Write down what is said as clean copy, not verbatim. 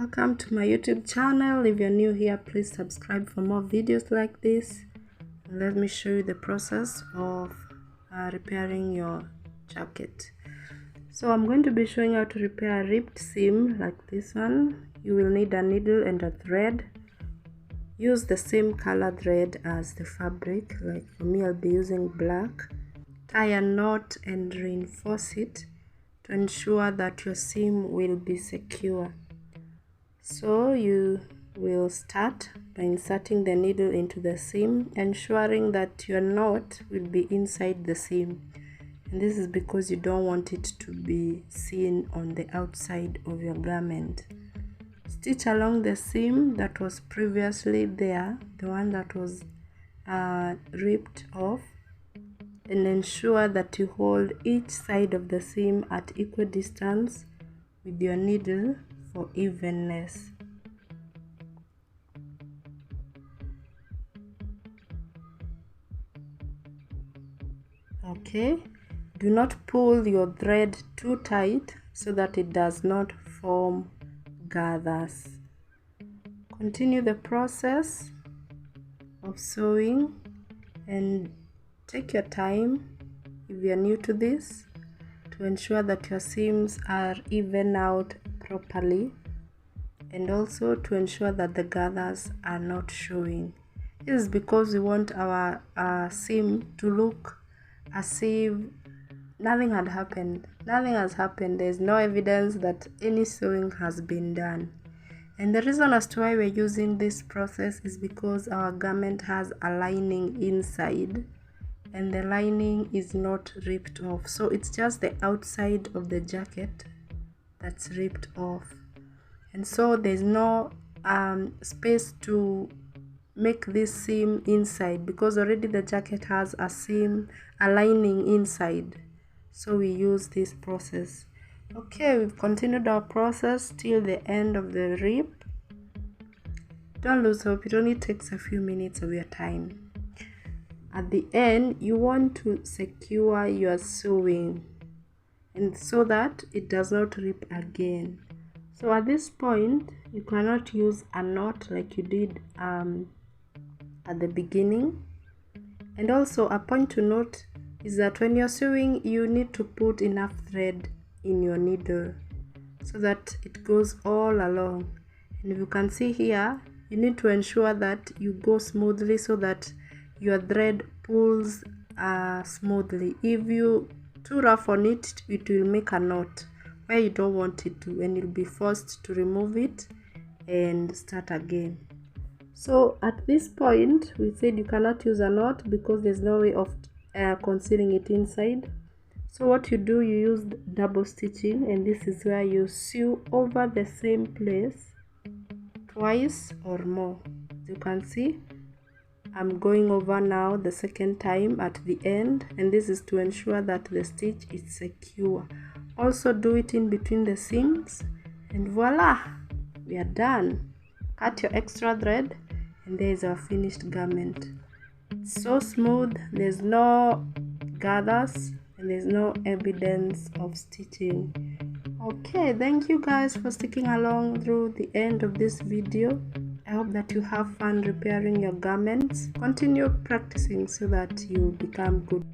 Welcome to my YouTube channel. If you're new here, please subscribe for more videos like this. Let me show you the process of repairing your jacket. So I'm going to be showing how to repair a ripped seam like this one. You will need a needle and a thread. Use the same color thread as the fabric. Like for me, I'll be using black. Tie a knot and reinforce it to ensure that your seam will be secure. So you will start by inserting the needle into the seam, ensuring that your knot will be inside the seam. And this is because you don't want it to be seen on the outside of your garment. Stitch along the seam that was previously there, the one that was ripped off, and ensure that you hold each side of the seam at equal distance with your needle for evenness. Okay, do not pull your thread too tight so that it does not form gathers. Continue the process of sewing and take your time, if you are new to this, to ensure that your seams are even out properly, and also to ensure that the gathers are not showing. This is because we want our seam to look as if nothing had happened. Nothing has happened. There's no evidence that any sewing has been done. And the reason as to why we're using this process is because our garment has a lining inside, and the lining is not ripped off. So it's just the outside of the jacket that's ripped off. And so there's no space to make this seam inside, because already the jacket has a lining inside. So we use this process. Okay, we've continued our process till the end of the rip. Don't lose hope, it only takes a few minutes of your time. At the end, you want to secure your sewing, and so that it does not rip again. So at this point, you cannot use a knot like you did at the beginning. And also a point to note is that when you're sewing, you need to put enough thread in your needle so that it goes all along. And if you can see here, you need to ensure that you go smoothly so that your thread pulls smoothly. If you too rough on it, it will make a knot where you don't want it to, and you'll be forced to remove it and start again. So at this point, we said you cannot use a knot because there's no way of concealing it inside. So what you do, you use double stitching, and this is where you sew over the same place twice or more. As you can see, I'm going over now the second time at the end, and this is to ensure that the stitch is secure. Also do it in between the seams, and voila, we are done. Cut your extra thread, and there is our finished garment. It's so smooth, there's no gathers, and there's no evidence of stitching. Okay, thank you guys for sticking along through the end of this video. I hope that you have fun repairing your garments. Continue practicing so that you become good.